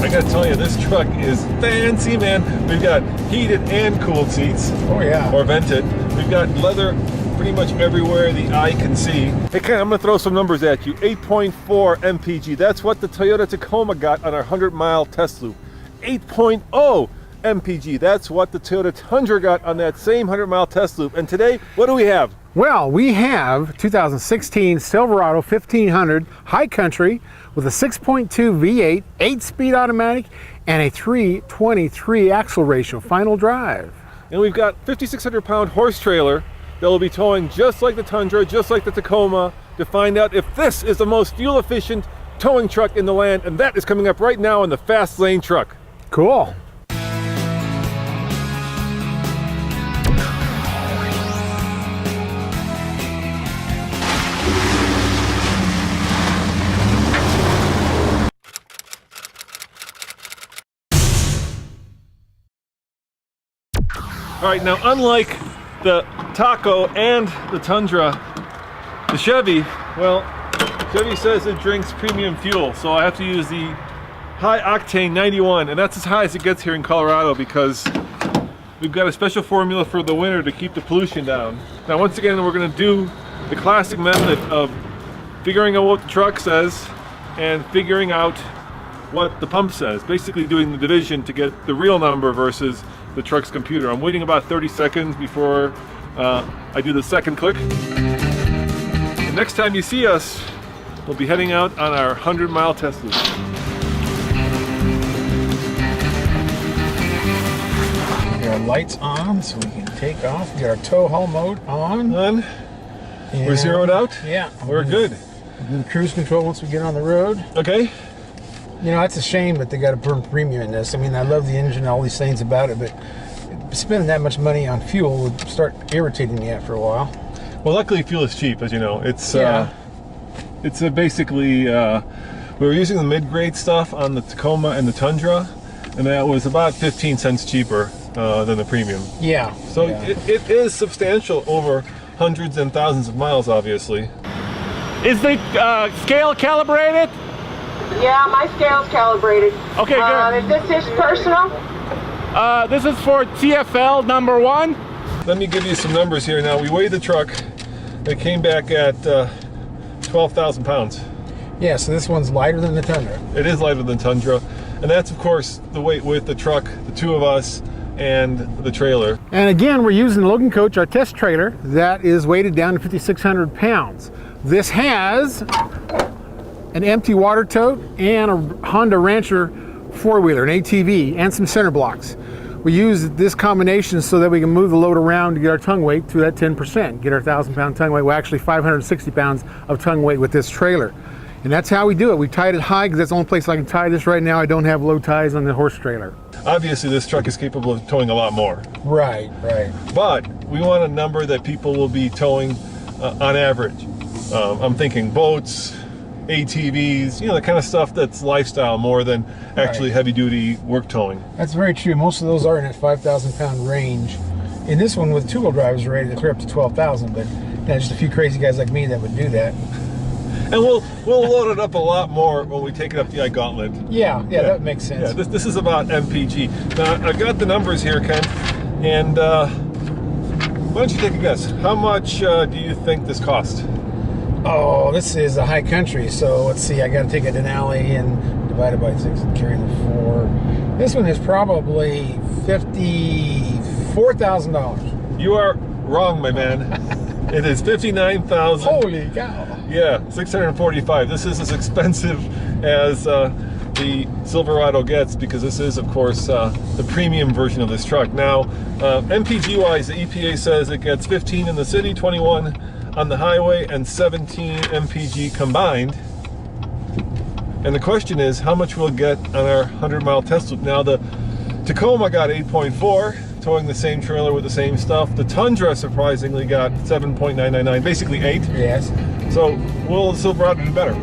I gotta tell you, this truck is fancy, man. We've got heated and cooled seats. Oh yeah. Or vented. We've got leather pretty much everywhere the eye can see. Hey Ken, I'm gonna throw some numbers at you. 8.4 MPG, that's what the Toyota Tacoma got on our 100-mile test loop. 8.0 MPG, that's what the Toyota Tundra got on that same 100-mile test loop. And today, what do we have? Well, we have 2016 Silverado 1500 High Country with a 6.2 V8, 8-speed automatic, and a 3/23 axle ratio final drive. And we've got 5,600-pound horse trailer that will be towing just like the Tundra, just like the Tacoma, to find out if this is the most fuel-efficient towing truck in the land, and that is coming up right now in the Fast Lane Truck. Cool. All right, now unlike the Taco and the Tundra, the Chevy, well, Chevy says it drinks premium fuel, so I have to use the high octane 91, and that's as high as it gets here in Colorado because we've got a special formula for the winter to keep the pollution down. Now once again, we're gonna do the classic method of figuring out what the truck says and figuring out what the pump says, basically doing the division to get the real number versus the truck's computer. I'm waiting about 30 seconds before I do the second click. The next time you see us, we'll be heading out on our 100-mile test loop. We got our lights on so we can take off. We got our tow haul mode on. We're zeroed out? Yeah. We're good. We'll do cruise control once we get on the road. Okay. You know, it's a shame that they got to burn premium in this. I mean, I love the engine and all these things about it, but spending that much money on fuel would start irritating me after a while. Well, luckily fuel is cheap, as you know. It's basically, we were using the mid-grade stuff on the Tacoma and the Tundra, and that was about 15 cents cheaper than the premium. Yeah. So it is substantial over hundreds and thousands of miles, obviously. Is the scale calibrated? Yeah, my scale's calibrated. Okay, good. Is this personal? This is for TFL number 1. Let me give you some numbers here. Now, we weighed the truck. It came back at 12,000 pounds. Yeah, so this one's lighter than the Tundra. It is lighter than Tundra. And that's, of course, the weight with the truck, the two of us, and the trailer. And again, we're using the Logan Coach, our test trailer, that is weighted down to 5,600 pounds. This has an empty water tote and a Honda Rancher four-wheeler, an ATV, and some center blocks. We use this combination so that we can move the load around to get our tongue weight to that 10%, get our 1,000-pound tongue weight. Well, actually 560 pounds of tongue weight with this trailer. And that's how we do it. We tied it high because that's the only place I can tie this right now. I don't have low ties on the horse trailer. Obviously, this truck is capable of towing a lot more. Right, right. But we want a number that people will be towing on average. I'm thinking boats, ATVs, you know, the kind of stuff that's lifestyle more than actually heavy-duty work towing. That's very true. Most of those are in that 5,000-pound range. In this one with two-wheel drive is ready to clear up to 12,000, but just a few crazy guys like me that would do that. And we'll load it up a lot more when we take it up the I-Gauntlet. Yeah, that makes sense. Yeah, this is about MPG. Now, I got the numbers here, Ken, and why don't you take a guess? How much do you think this cost? Oh, this is a High Country, so let's see, I got to take a Denali and divide it by 6 and carry the 4. This one is probably $54,000. You are wrong, my man. It is $59,000. Holy cow. Yeah, $645. This is as expensive as the Silverado gets because this is, of course, the premium version of this truck. Now, MPG-wise, the EPA says it gets 15 in the city, 21 on the highway, and 17 MPG combined. And the question is, how much we'll get on our 100-mile test loop. Now, the Tacoma got 8.4, towing the same trailer with the same stuff. The Tundra, surprisingly, got 7.999, basically 8. Yes. So, will the Silverado do better?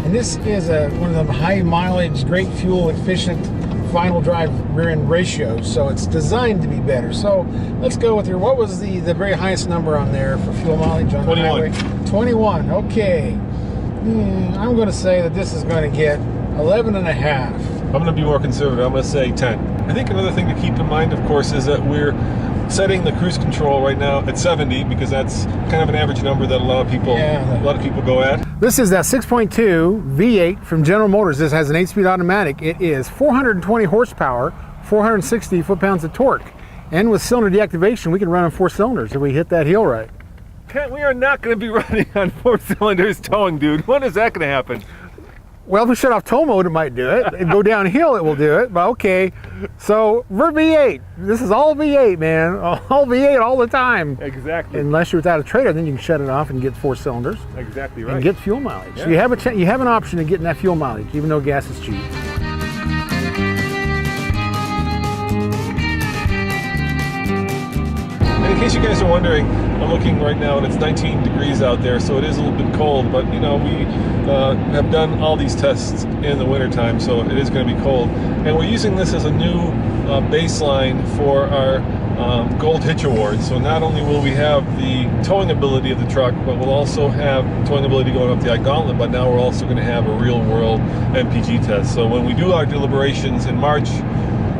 And this is one of the high mileage, great fuel efficient final drive rear end ratios, so it's designed to be better. So let's go with what was the very highest number on there for fuel mileage on 21. the highway? 21. Okay. I'm going to say that this is going to get 11 and a half. I'm going to be more conservative. I'm going to say 10. I think another thing to keep in mind, of course, is that we're setting the cruise control right now at 70 because that's kind of an average number that a lot of people go at. This is that 6.2 V8 from General Motors. This has an 8-speed automatic. It is 420 horsepower, 460 foot-pounds of torque. And with cylinder deactivation, we can run on 4 cylinders if we hit that hill right. Kent, we are not going to be running on 4 cylinders towing, dude. When is that going to happen? Well, if we shut off tow mode, it might do it. And go downhill, it will do it. But okay, so we're V8. This is all V8, man. All V8 all the time. Exactly. Unless you're without a trailer, then you can shut it off and get 4 cylinders. Exactly right. And get fuel mileage. Yeah. So you have an option of getting that fuel mileage, even though gas is cheap. And in case you guys are wondering, I'm looking right now and it's 19 degrees out there, so it is a little bit cold, but you know, we have done all these tests in the wintertime, so it is going to be cold. And we're using this as a new baseline for our Gold Hitch Award. So not only will we have the towing ability of the truck, but we'll also have towing ability going up the iGauntlet, but now we're also going to have a real world MPG test. So when we do our deliberations in March,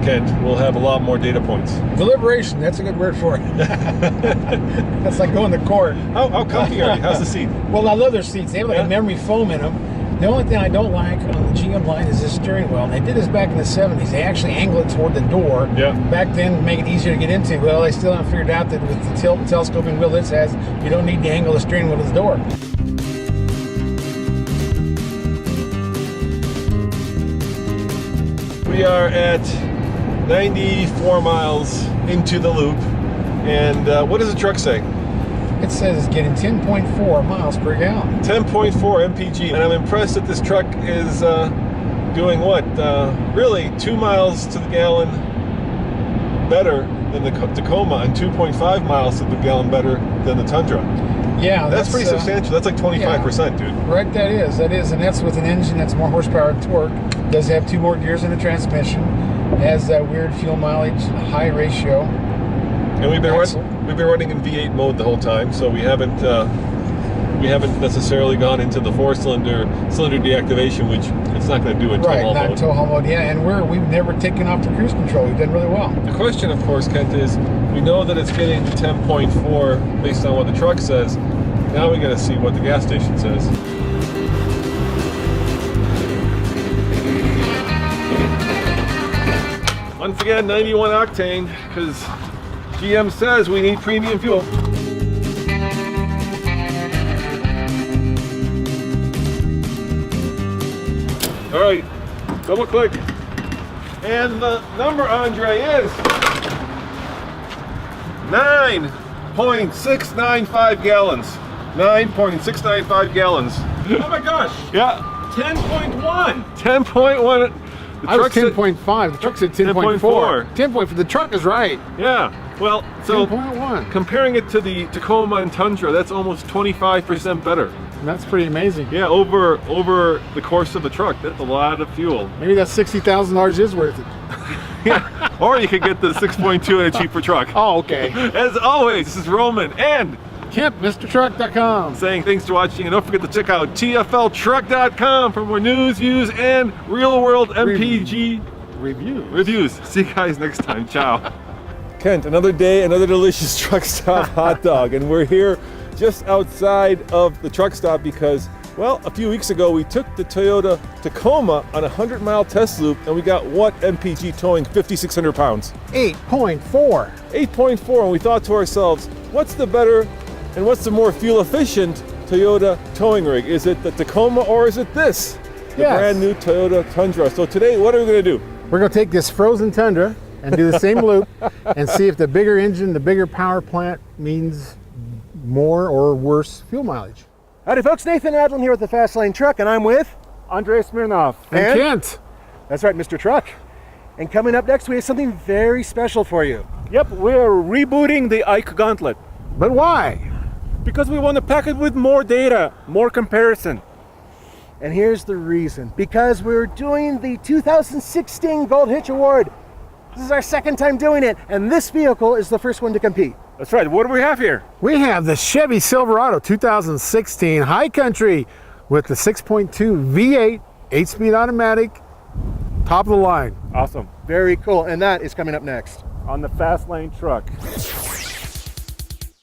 Kent, we'll have a lot more data points. Deliberation, that's a good word for it. That's like going to court. How comfy are you? How's the seat? Well, I love their seats. They have like a memory foam in them. The only thing I don't like on the GM line is this steering wheel. And they did this back in the 70s. They actually angle it toward the door. Yeah. Back then, to make it easier to get into. Well, they still haven't figured out that with the tilt and telescoping wheel this has, you don't need to angle the steering wheel to the door. We are at 94 miles into the loop, and what does the truck say? It says it's getting 10.4 miles per gallon. 10.4 MPG, and I'm impressed that this truck is doing what? Really 2 miles to the gallon better than the Tacoma, and 2.5 miles to the gallon better than the Tundra. Yeah, that's pretty substantial. That's like 25%, dude. Right, that is, and that's with an engine that's more horsepower and torque. Does have 2 more gears in the transmission. Has that weird fuel mileage, high ratio. And we've been running in V8 mode the whole time, so we haven't necessarily gone into the 4-cylinder deactivation, which it's not going to do in tow haul mode. Right, not tow haul mode. Yeah, and we've never taken off the cruise control. We've done really well. The question, of course, Kent, is we know that it's getting 10.4 based on what the truck says. Now we got to see what the gas station says. Once again, 91 octane, because GM says we need premium fuel. All right, double click. And the number, Andre, is 9.695 gallons. 9.695 gallons. Oh my gosh! Yeah. 10.1! 10.1. I was 10.5. The truck said 10.4. 10.4. The truck is right. Yeah. Well, so 10.1. comparing it to the Tacoma and Tundra, that's almost 25% better. And that's pretty amazing. Yeah, over the course of the truck. That's a lot of fuel. Maybe that $60,000 is worth it. Yeah. Or you could get the 6.2 in a cheaper truck. Oh, okay. As always, this is Roman and Kemp, MrTruck.com. saying thanks for watching, and don't forget to check out TFLtruck.com for more news, views, and real-world MPG reviews. See you guys next time. Ciao. Kent, another day, another delicious truck stop hot dog, and we're here just outside of the truck stop because, well, a few weeks ago we took the Toyota Tacoma on a 100-mile test loop, and we got what MPG towing 5,600 pounds? 8.4. 8.4, and we thought to ourselves, what's the better and what's the more fuel efficient Toyota towing rig? Is it the Tacoma or is it this? The brand new Toyota Tundra. So today, what are we going to do? We're going to take this frozen Tundra and do the same loop and see if the bigger engine, the bigger power plant means more or worse fuel mileage. Howdy folks, Nathan Adlin here with the Fast Lane Truck, and I'm with Andre Smirnov. And Kent. That's right, Mr. Truck. And coming up next, we have something very special for you. Yep, we're rebooting the Ike Gauntlet But why? because we want to pack it with more data, more comparison. And here's the reason. Because we're doing the 2016 Gold Hitch Award. This is our second time doing it, and this vehicle is the first one to compete. That's right. What do we have here? We have the Chevy Silverado 2016 High Country with the 6.2 V8 8-speed automatic, top of the line. Awesome. Very cool. And that is coming up next. On the Fast Lane truck.